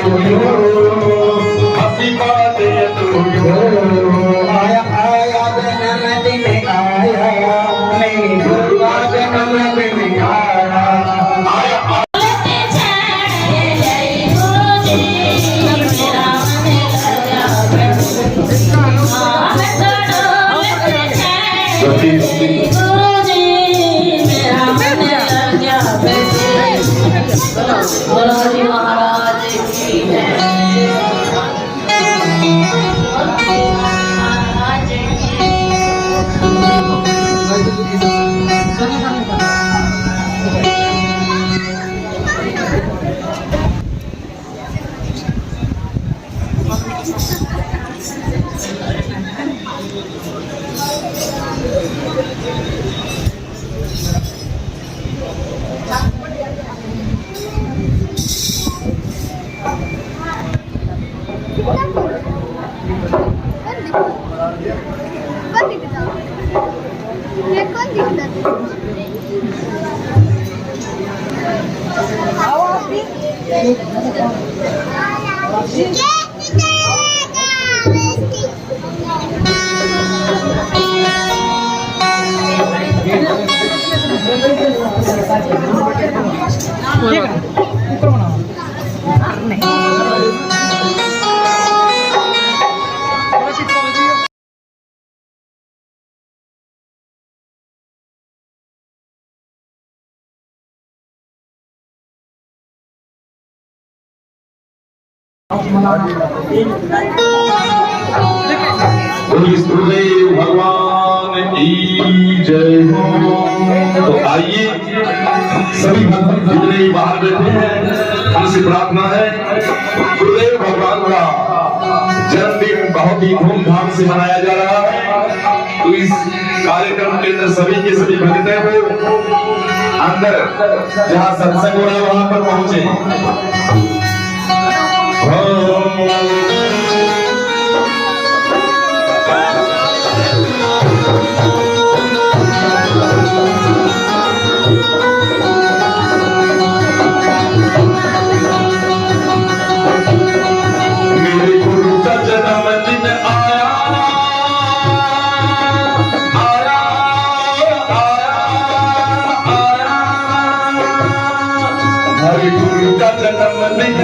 you. Happy birthday to you. आया आया जन्मदिन आया मेरी दुर्गा जन्मदिन आया महाराज की गुरुदेव भगवान की जय हो। तो आइए सभी भक्त जितने बाहर बैठे हैं उनसे प्रार्थना है, गुरुदेव भगवान का जन्मदिन बहुत ही धूमधाम से मनाया जा रहा है, तो इस कार्यक्रम के अंदर सभी के सभी भक्तों को अंदर जहाँ सत्संग हो रहा है वहां पर पहुंचे। मेरे गुरु का जन्मदिन आया आया आया आया, हरे गुरु का जन्मदिन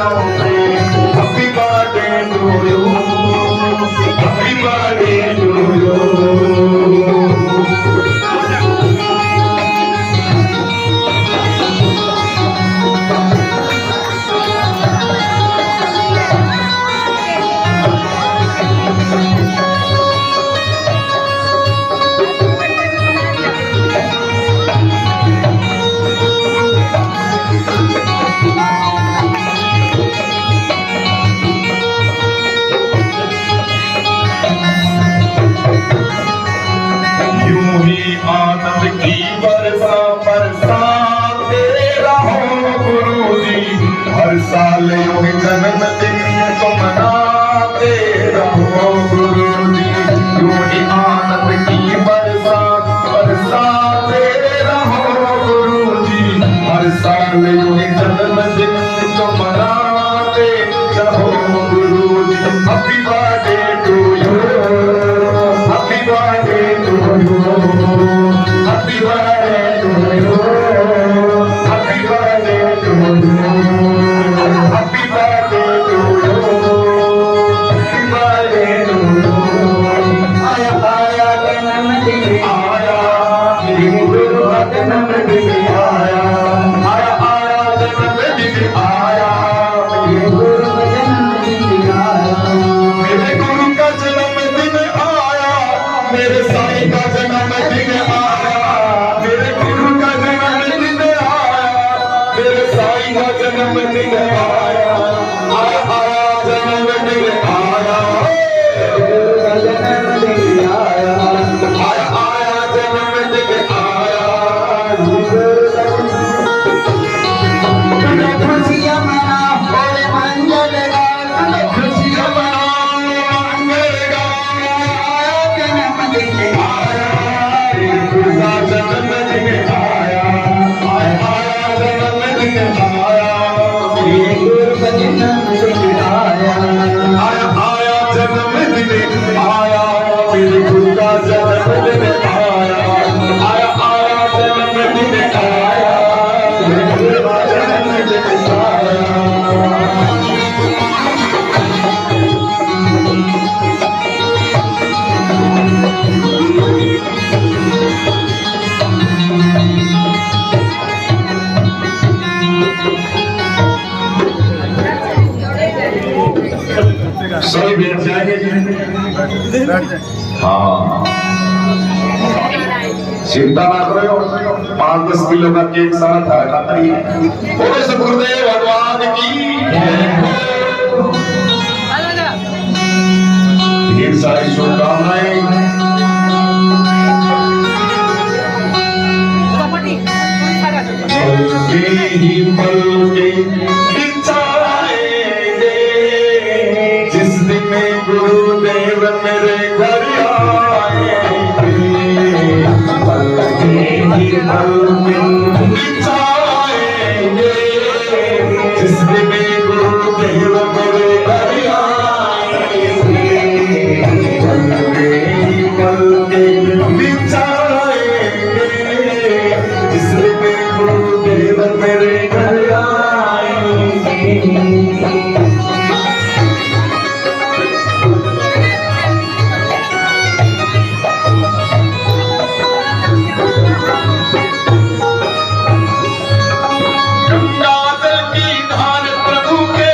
Happy birthday to you. Happy birthday to you. यूं ही आनंद की बरसाते रहो गुरुजी, हर साल यूं ही जन्मदिन को मनाते रहो गुरुजी। यूं ही आनंद की बरसाते रहो गुरुजी, हर साल यूं ही जन्मदिन को मनाते रहो Guruji. Happy birthday to you, happy birthday to you, happy birthday to you, happy birthday to you, happy birthday to you, happy birthday to you. आया आया जन्मदिन आया मेरे गुरु का जन्मदिन आया, आया आया जन्मदिन आया मेरे गुरु का जन्मदिन आया, मेरे गुरु का जन्मदिन आया, मेरे साईं का जन्मदिन आया, मेरे गुरु का जन्मदिन आया, मेरे साईं का जन्मदिन आया, आया आया जन्मदिन आया, गुरु का जन्मदिन आया, आया आया जन्मदिन आया, खुशियाँ मना बोले मंगल गान, खुशियाँ मनाओ मंगल गाओ, आया जन्मदिन आया मेरे गुरु का जन्मदिन आया, आया आया जन्मदिन आया, गुरु का जन्मदिन आया, आया आया जन्मदिन आया, मेरे गुरु का जन्मदिन आया, आया आया जन्मदिन आया, मेरे गुरु का जन्मदिन आया। सभी बैठ जाएंगे जी। हाँ, चिंता ना करो, 5-10 किलो का केक सारा था खाता ही है। बोलो सब गुरुदेव भगवान की ढेर सारी शुभकामनाएं। ही पल के बिछाएंगे, जिस दिन गुरुदेव मेरे घर आएंगे, पल के ही पल के बिछाएंगे, जिस दिन गुरुदेव मेरे घर आएंगे, पल के ही पल के बिछाएंगे, जिस दिन गुरुदेव मेरे घर आएंगे। गंगाजल की धार प्रभु के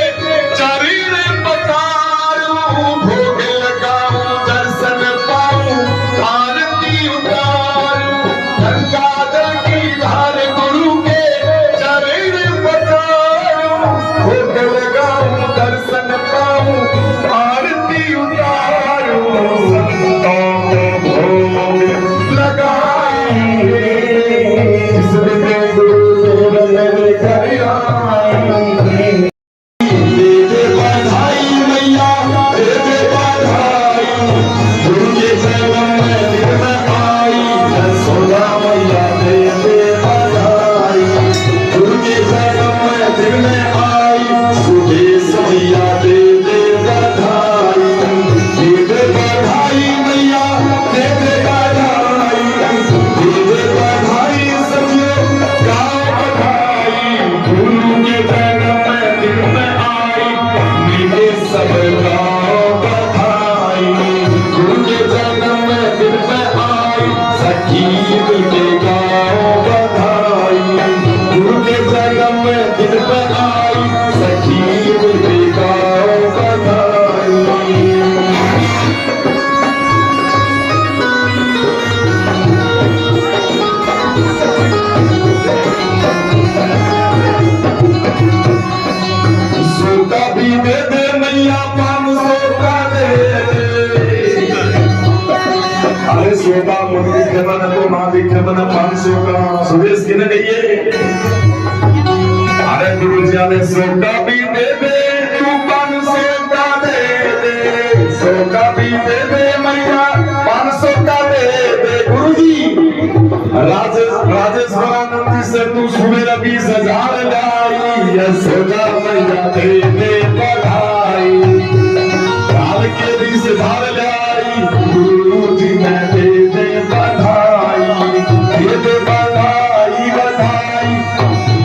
चरण पखारूं, भोग लगाऊं दर्शन पाऊं आरती उतारूं। गंगाजल की धार गुरु के चरण पखारूं, भोग लगाऊं दर्शन पाऊं आरती उतारूं। संतों को भोग लगाएंगे, जिसमें गुरुदेव मेरे घर आएंगे। दे दे बधाई मैया, दे दे बधाई, गुरु के जन्मदिन में आई यशोदा मैया, दे दे बधाई। गुरु के जन्मदिन में आई सुदेश मैया, दे दे बधाई। दे दे बधाई मैया, दे दे बधाई, दे दे बधाई सखियों गाओ बधाई। गुरु के जन्मदिन में आई में दिन पे आई सखी मिलके गाओ बधाई। सोका भी दे दे मैया 500 का दे दे। अरे सोका मन दिखे मन तो ना दिखे मन 500 का सुरेश किने कहिए। अरे गुरु जी ने सोका भी दे दे तू 500 का दे दे। सोका भी दे दे मैया 500 का दे दे। गुरु जी राजेश्वरानंद से तू सुबह 20,000 लाई। सोचा मैया दे दे बधाई। काल के 20,000 लाई गुरु जी ने दे दे बधाई। दे दे बधाई बधाई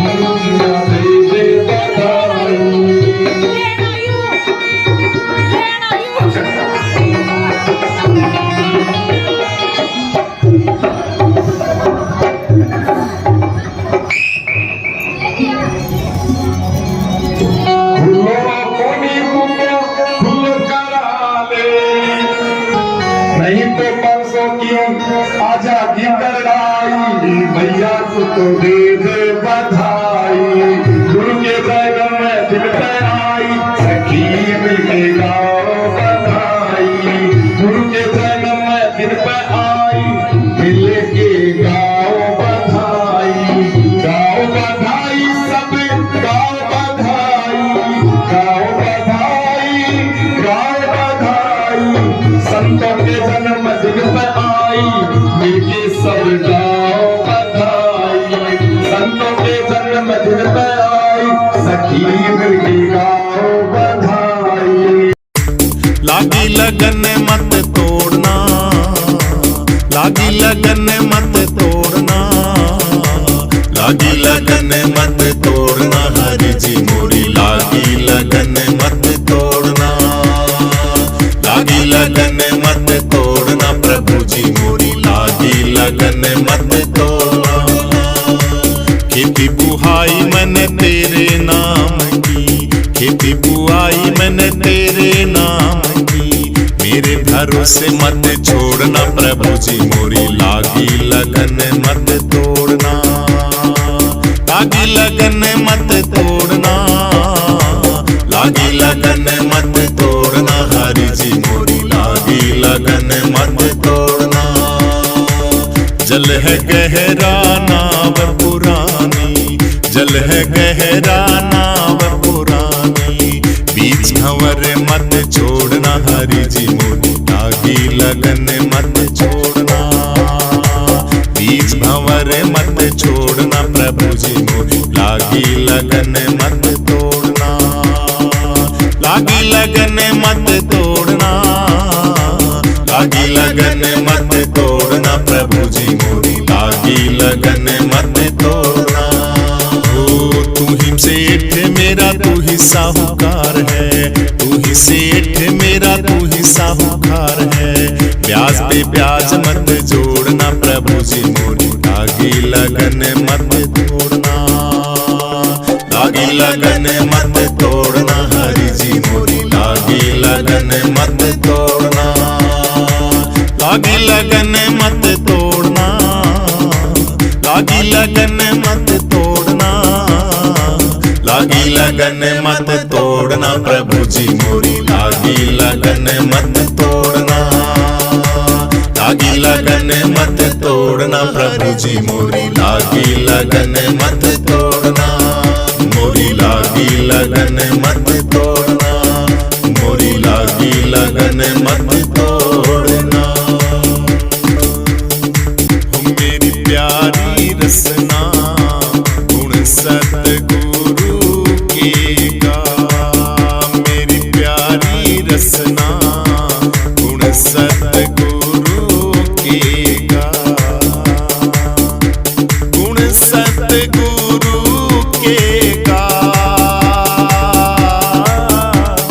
गुरु जी ने दे दे बधाई। नहीं तो 500 की आजा की कराई। भैया को तो दे दे बधाई। गुरु के बैगम में दिल पे आई सखी मिलके गाओ बधाई। गुरु के बैगम में दिल पे आई मिलके गाओ बधाई। गाओ बधाई सब गाओ बधाई। गाओ बधाई गाओ बधाई। संतों के जन्म दिन पे आई मिलके सब गाओ बधाई। संतों के जन्म दिन पे आई सखी मिलके गाओ बधाई। लागी लगन मत तोड़ना, लागी लगन मत तोड़ना, लागी लगन मत तोड़ना। हरि जी मोरी लागी लगन मत तोड़ना, लागी लगन मत तोड़ना। प्रभु जी मोरी लागी लगन मत तोड़ना। खेती बुहाई मैंने तेरे नाम की, खेती बुआई मैंने तेरे नाम की। मेरे भरोसे मत छोड़ना प्रभु जी मोरी लागी लगन मत तोड़ना। लागी लगन मत तोड़ना, लागी लगन मत तोड़ना। हरि जी मोरी लागी लगन मत तोड़ना। जल है गहरा नाव पुरानी, जल है गहरा नाव पुरानी। बीच भंवर मत छोड़ना हरि जी मोरी लागी लगन मत छोड़ना। बीच भंवर मत छोड़ना प्रभु जी मोरी लागी लगन मत तोड़ना। लागी लगन मत तोड़ना, लागी लगन मत तोड़ना। प्रभु जी मोरी लागी लगन मत तोड़ना। ओ तू ही सेठ मेरा तू ही साहूकार है, तू ही सेठ मेरा तू ही साहूकार है। ब्याज पे ब्याज मत जोड़ना प्रभु जी मोरी लागी लगन मत तोड़ना। लागी लगन मत तोड़ना हरि जी मोरी लागी लगन मत तोड़ना। लागी लगन मत तोड़ना, लागी लगन मत तोड़ना। लागी लगन मत तोड़ना प्रभु जी मोरी लागी लगन मत तोड़ना। लागी लगन मत तोड़ना प्रभु जी मोरी लागी लगन मत तोड़ना। मोरी लागी लगन मत तोड़ना, मोरी लागी लगन मत तोड़ना। मेरी प्यारी रसना गुण सतगुरु के गा। मेरी प्यारी रसना गुण सतगुरु के गा। गुण सतगुरु के गा।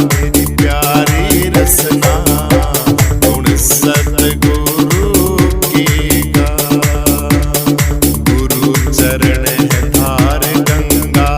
मेरी प्यारी रसना गुण सतगुरु के गा। गुरु चरण है धार गंगा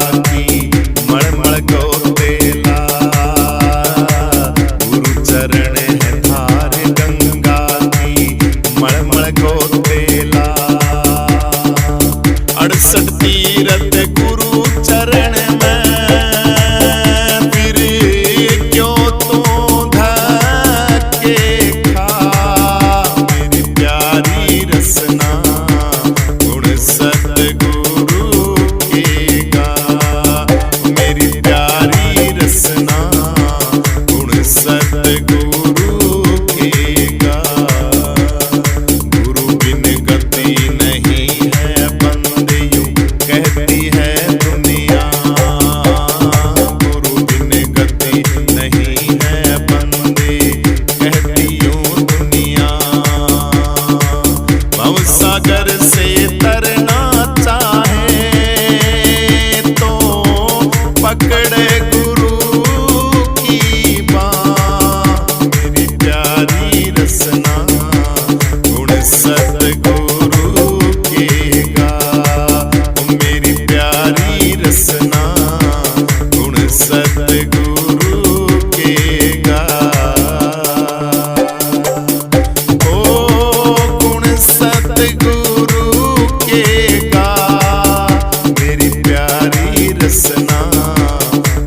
रसना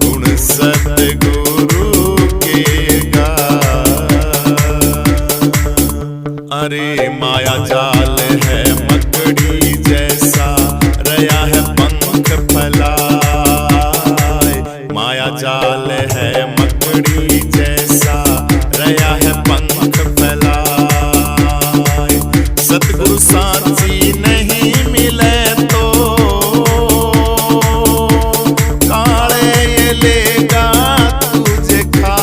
गुण सतगुरु के गा। अरे माया जाल है मकड़ी जैसा रया है पंख फैलाए, माया जाल है मकड़ी जैसा रया है पंख फैलाए। सतगुरु साची नहीं मिले तो काले ये लेगा तुझे खा।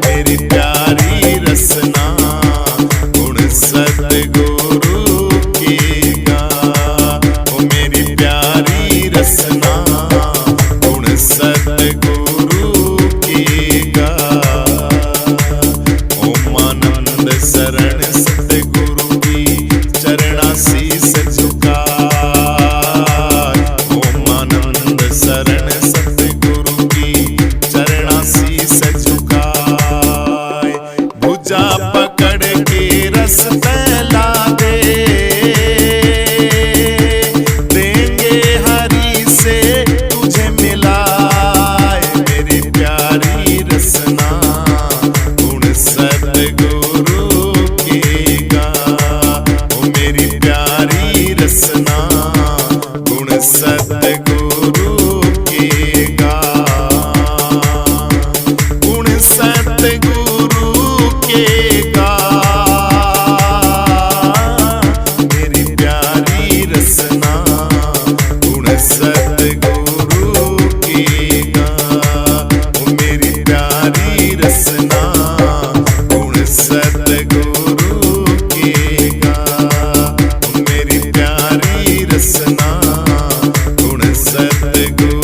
मेरी प्यारी रसना गुण सतगुरु की गा। ओ मेरी प्यारी रसना गुण सतगुरु की गा। ओम आनंद शरण सतगुरु की चरणा शीस झुकाए। ओम आनंद शरण सतगुरु की चरणा शीस झुकाए। भुजा पकड़ के रस फैला दे, देंगे हरि से तुझे मिलाए। मेरी प्यारी रसना गुण सतगुरु की गा। ओ मेरी प्यारी रसना गुण सतगुरु की गा। गुण सतगुरु के गा। मेरी प्यारी रसना गुण सतगुरु की गा। ओ मेरी प्यारी रसना गुण सतगुरु की गा। ओ मेरी प्यारी रसना गुण सतगुरु